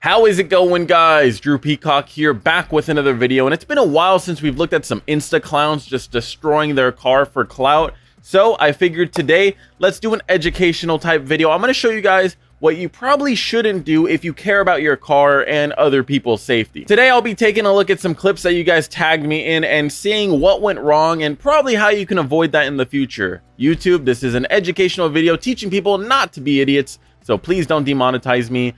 How is it going, guys? Drew Peacock here, back with another video, and it's been a while since we've looked at some insta clowns just destroying their car for clout. So I figured today, let's do an educational type video. I'm going to show you guys what you probably shouldn't do if you care about your car and other people's safety. Today, I'll be taking a look at some clips that you guys tagged me in and seeing what went wrong and probably how you can avoid that in the future. YouTube, this is an educational video teaching people not to be idiots, so please don't demonetize me.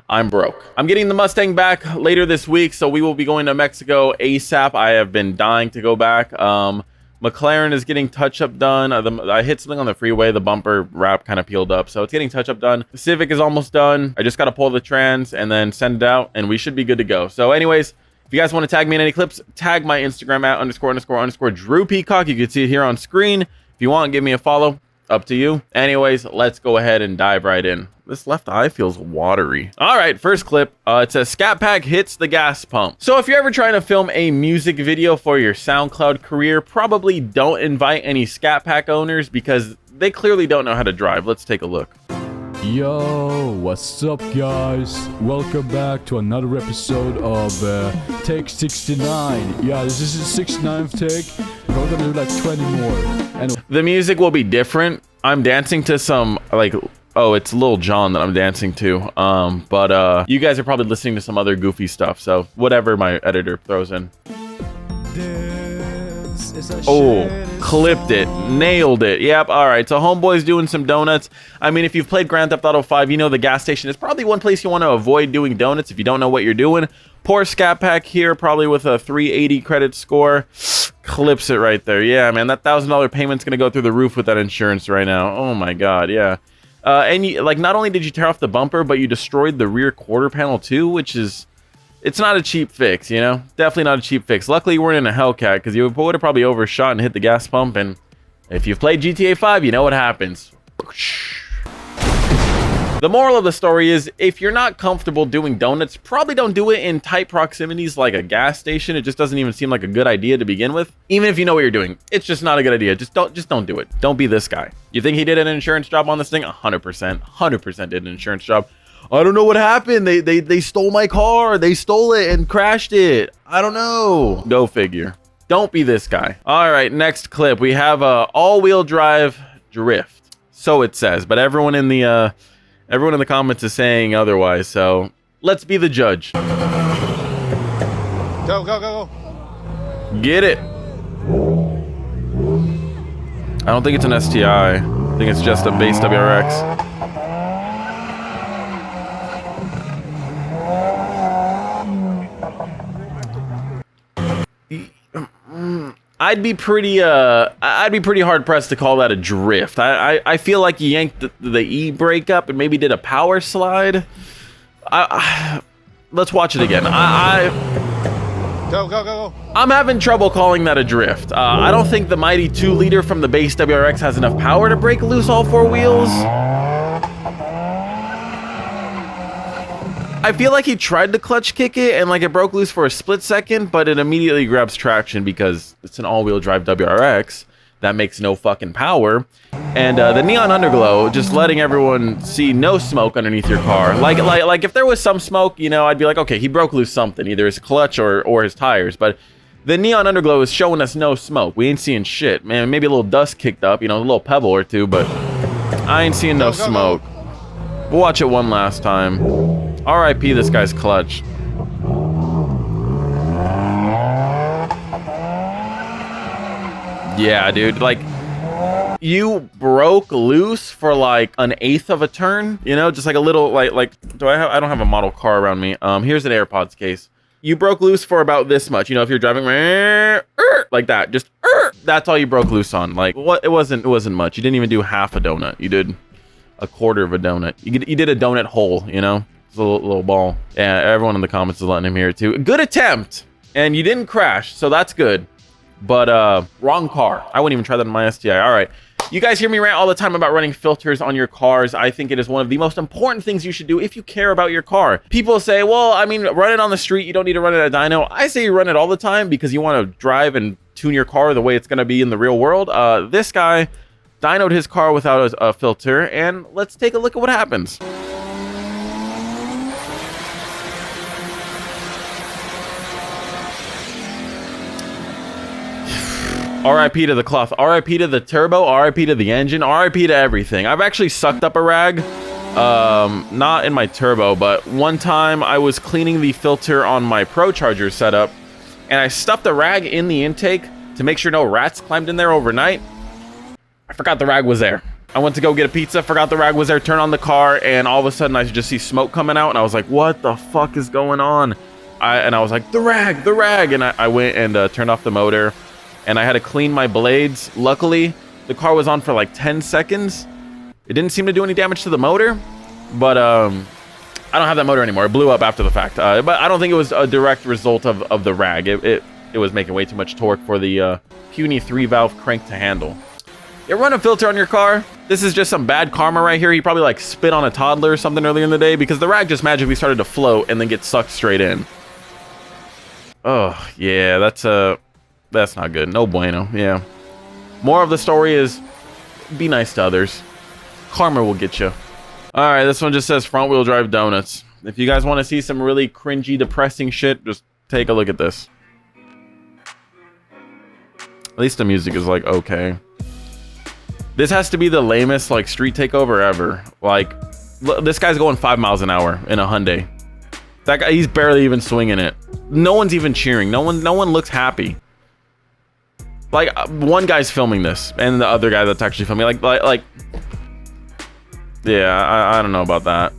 I'm broke. I'm getting the Mustang back later this week, so we will be going to Mexico ASAP. I have been dying to go back. McLaren is getting touch-up done. I hit something on the freeway. The bumper wrap kind of peeled up, so it's getting touch-up done. The Civic is almost done. I just got to pull the trans and then send it out, and we should be good to go. So anyways, if you guys want to tag me in any clips, tag my Instagram at ___ Drew Peacock. You can see it here on screen. If you want, give me a follow. Up to you. Anyways, let's go ahead and dive right in. This left eye feels watery. All right, first clip. It says Catpack hits the gas pump. So if you're ever trying to film a music video for your SoundCloud career, probably don't invite any Catpack owners because they clearly don't know how to drive. Let's take a look. Yo, what's up, guys? Welcome back to another episode of Take 69. Yeah, this is the 69th take. We're gonna do like 20 more. And the music will be different. I'm dancing to some like, oh, it's Lil Jon that I'm dancing to. But you guys are probably listening to some other goofy stuff. So whatever my editor throws in. Oh, clipped it, nailed it. Yep. All right, so homeboy's doing some donuts. I mean, if you've played Grand Theft Auto 5, you know the gas station is probably one place you want to avoid doing donuts if you don't know what you're doing. Poor Catpack here, probably with a 380 credit score, clips it right there. Yeah, man, that $1,000 payment's gonna go through the roof with that insurance right now. Oh my god, yeah. And you, like, not only did you tear off the bumper, but you destroyed the rear quarter panel too, which is, it's not a cheap fix, you know? Definitely not a cheap fix. Luckily, you weren't in a Hellcat, because you would have probably overshot and hit the gas pump, and if you've played GTA 5, you know what happens. The moral of the story is, if you're not comfortable doing donuts, probably don't do it in tight proximities like a gas station. It just doesn't even seem like a good idea to begin with. Even if you know what you're doing, it's just not a good idea. Just don't do it. Don't be this guy. You think he did an insurance job on this thing? 100% did an insurance job. I don't know what happened. They stole my car. They stole it and crashed it. I don't know. Go figure. Don't be this guy. All right, next clip. We have a all-wheel drive drift. So it says, but everyone in the comments is saying otherwise. So let's be the judge. Go. Get it. I don't think it's an STI. I think it's just a base WRX. I'd be pretty hard pressed to call that a drift. I feel like you yanked the e-brake up and maybe did a power slide. Let's watch it again. Go. I'm having trouble calling that a drift. I don't think the mighty 2-liter from the base WRX has enough power to break loose all four wheels. I feel like he tried to clutch kick it and like it broke loose for a split second, but it immediately grabs traction because it's an all-wheel drive WRX that makes no fucking power. And the neon underglow, just letting everyone see no smoke underneath your car. Like if there was some smoke, you know, I'd be like, okay, he broke loose something, either his clutch or his tires. But the neon underglow is showing us no smoke. We ain't seeing shit, man. Maybe a little dust kicked up, you know, a little pebble or two, but I ain't seeing no smoke. We'll watch it one last time. RIP this guy's clutch. Yeah, dude, like, you broke loose for like 1/8 of a turn, you know, just like a little, like I don't have a model car around me. Here's an AirPods case. You broke loose for about this much, you know, if you're driving like that, just that's all you broke loose on. Like, what? It wasn't much. You didn't even do half a donut. You did a quarter of a donut. You did a donut hole, you know. It's a little ball. Yeah, everyone in the comments is letting him hear it too. Good attempt, and you didn't crash, so that's good. But wrong car. I wouldn't even try that on my STI. All right, you guys hear me rant all the time about running filters on your cars. I think it is one of the most important things you should do if you care about your car. People say, well, I mean, run it on the street. You don't need to run it at a dyno. I say you run it all the time because you want to drive and tune your car the way it's going to be in the real world. This guy dynoed his car without a filter, and let's take a look at what happens. RIP to the cloth, RIP to the turbo, RIP to the engine, RIP to everything. I've actually sucked up a rag, not in my turbo, but one time I was cleaning the filter on my Pro Charger setup, and I stuffed a rag in the intake to make sure no rats climbed in there overnight. I forgot the rag was there. I went to go get a pizza, forgot the rag was there, turned on the car, and all of a sudden I just see smoke coming out, and I was like, what the fuck is going on? And I was like, the rag, and I went and turned off the motor, and I had to clean my blades. Luckily, the car was on for like 10 seconds. It didn't seem to do any damage to the motor, but I don't have that motor anymore. It blew up after the fact, but I don't think it was a direct result of the rag. It was making way too much torque for the puny 3-valve crank to handle. You run a filter on your car? This is just some bad karma right here. He probably like spit on a toddler or something earlier in the day, because the rag just magically started to float and then get sucked straight in. Oh, yeah, that's not good. No bueno, yeah. More of the story is, be nice to others. Karma will get you. All right, this one just says front wheel drive donuts. If you guys want to see some really cringy, depressing shit, just take a look at this. At least the music is like, okay. This has to be the lamest like street takeover ever. Like, this guy's going 5 miles an hour in a Hyundai. That guy, he's barely even swinging it. No one's even cheering. No one looks happy. Like, one guy's filming this, and the other guy that's actually filming, like, yeah, I don't know about that.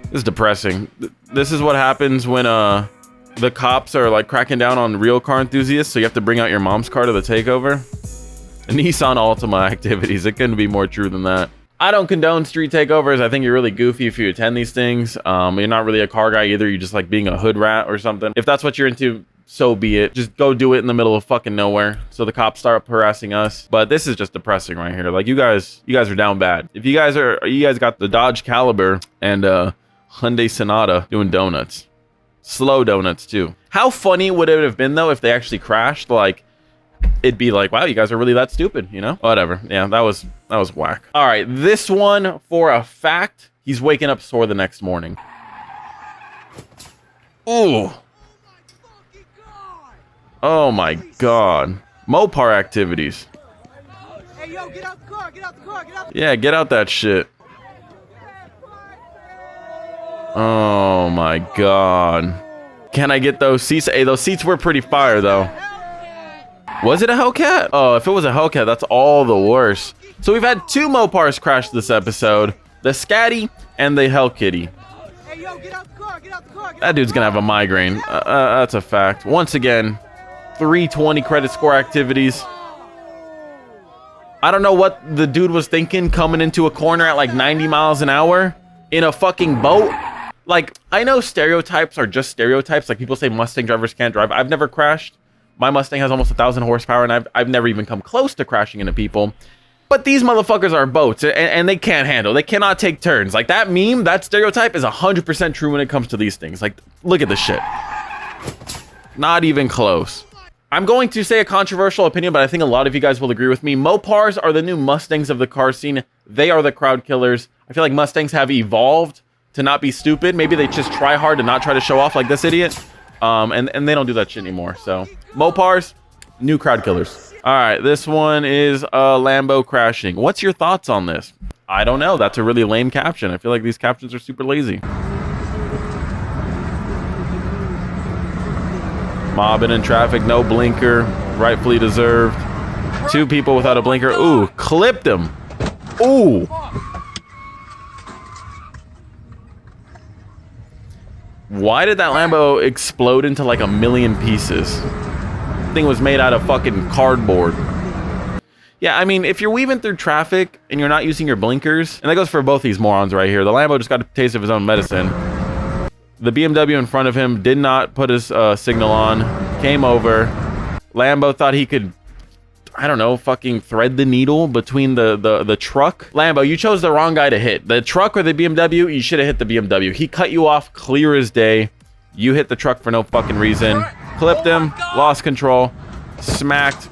This is depressing. This is what happens when the cops are like cracking down on real car enthusiasts, so you have to bring out your mom's car to the takeover. Nissan Altima activities. It couldn't be more true than that. I don't condone street takeovers. I think you're really goofy if you attend these things. You're not really a car guy either. You're just like being a hood rat or something. If that's what you're into, so be it. Just go do it in the middle of fucking nowhere, so the cops start harassing us. But this is just depressing right here. Like, you guys are down bad. If you guys got the Dodge Caliber and Hyundai Sonata doing donuts. Slow donuts too. How funny would it have been though if they actually crashed? Like, it'd be like, wow, you guys are really that stupid, you know? Whatever. Yeah, that was whack. All right, this one, for a fact, he's waking up sore the next morning. Ooh. Oh my god. Mopar activities. Hey, yo, get out the car, get out the car, get out the... Yeah, get out that shit. Oh my god. Can I get those seats? Hey, those seats were pretty fire though. Was it a Hellcat? Oh, if it was a Hellcat, that's all the worse. So we've had 2 Mopars crash this episode. The Scatty and the Hellkitty. Hey, yo, get out the car, get out the car. That dude's gonna have a migraine. That's a fact. Once again, 320 credit score activities. I don't know what the dude was thinking coming into a corner at like 90 miles an hour in a fucking boat. Like, I know stereotypes are just stereotypes. Like, people say Mustang drivers can't drive. I've never crashed. My Mustang has almost 1,000 horsepower, and I've never even come close to crashing into people. But these motherfuckers are boats, and they can't handle. They cannot take turns. Like, that meme, that stereotype is 100% true when it comes to these things. Like, look at this shit. Not even close. I'm going to say a controversial opinion, but I think a lot of you guys will agree with me. Mopars are the new Mustangs of the car scene. They are the crowd killers. I feel like Mustangs have evolved to not be stupid. Maybe they just try hard to not try to show off like this idiot. And they don't do that shit anymore. So Mopars, new crowd killers. All right, this one is Lambo crashing. What's your thoughts on this? I don't know. That's a really lame caption. I feel like these captions are super lazy. Mobbing in traffic, no blinker, rightfully deserved. 2 people without a blinker. Ooh, clipped him. Ooh. Why did that Lambo explode into like 1,000,000 pieces? Thing was made out of fucking cardboard. Yeah, I mean, if you're weaving through traffic and you're not using your blinkers, and that goes for both these morons right here. The Lambo just got a taste of his own medicine. The BMW in front of him did not put his signal on, came over. Lambo thought he could, I don't know, fucking thread the needle between the truck. Lambo, you chose the wrong guy to hit. The truck or the BMW, you should have hit the BMW. He cut you off clear as day. You hit the truck for no fucking reason. Clipped him, lost control, smacked,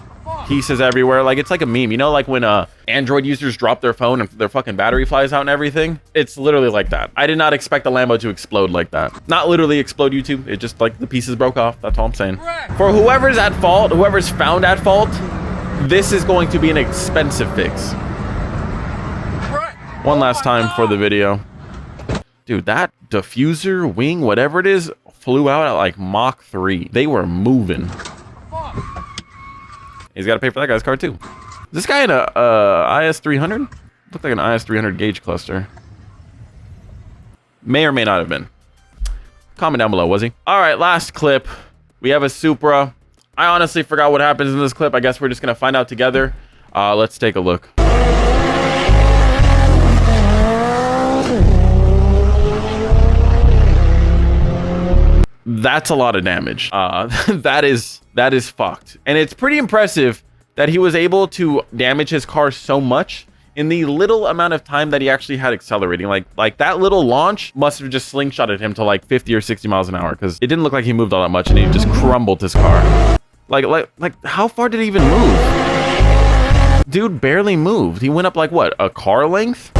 pieces everywhere. Like, it's like a meme, you know, like when Android users drop their phone and their fucking battery flies out and everything. It's literally like that. I did not expect the Lambo to explode like that. Not literally explode, YouTube. It just, like, the pieces broke off. That's all I'm saying. For whoever's at fault, whoever's found at fault, this is going to be an expensive fix. One last time for the video. Dude, that diffuser, wing, whatever it is, flew out at like Mach 3. They were moving. He's got to pay for that guy's car too. Is this guy in a IS300? Looked like an IS300 gauge cluster. May or may not have been. Comment down below, was he? All right, last clip. We have a Supra. I honestly forgot what happens in this clip. I guess we're just going to find out together. Let's take a look. That's a lot of damage. That is fucked. And it's pretty impressive that he was able to damage his car so much in the little amount of time that he actually had accelerating. Like that little launch must have just slingshotted him to like 50 or 60 miles an hour, because it didn't look like he moved all that much and he just crumbled his car. Like how far did he even move? Dude barely moved. He went up like what, a car length?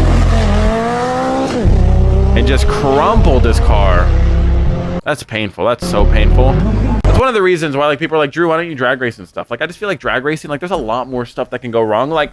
And just crumpled his car. That's painful. That's so painful. That's one of the reasons why like people are like, Drew, why don't you drag race and stuff? Like, I just feel like drag racing, like there's a lot more stuff that can go wrong. Like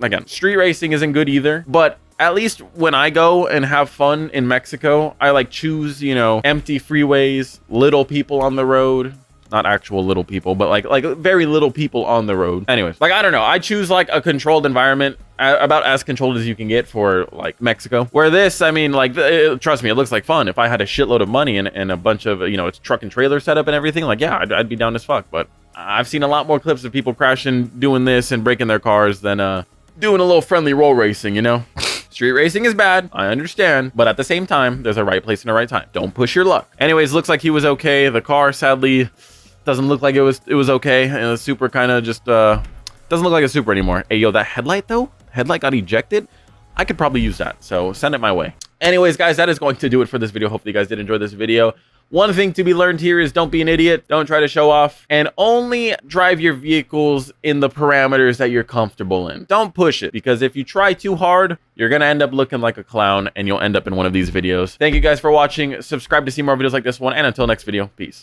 again, street racing isn't good either, but at least when I go and have fun in Mexico, I like choose, you know, empty freeways, little people on the road. Not actual little people, but like very little people on the road. Anyways, like, I don't know. I choose like a controlled environment, about as controlled as you can get for like Mexico. Where this, I mean, like, trust me, it looks like fun. If I had a shitload of money and a bunch of, you know, it's truck and trailer setup and everything, like, yeah, I'd be down as fuck. But I've seen a lot more clips of people crashing, doing this and breaking their cars than doing a little friendly roll racing, you know? Street racing is bad, I understand, but at the same time, there's a right place and a right time. Don't push your luck. Anyways, looks like he was okay. The car, sadly, doesn't look like it was okay. And the Supra kind of just doesn't look like a Supra anymore. Hey, yo, that headlight though? Headlight got ejected. I could probably use that, so send it my way. Anyways, guys, that is going to do it for this video. Hopefully you guys did enjoy this video. One thing to be learned here is don't be an idiot. Don't try to show off, and only drive your vehicles in the parameters that you're comfortable in. Don't push it, because if you try too hard, you're gonna end up looking like a clown and you'll end up in one of these videos. Thank you guys for watching. Subscribe to see more videos like this one, and until next video, peace.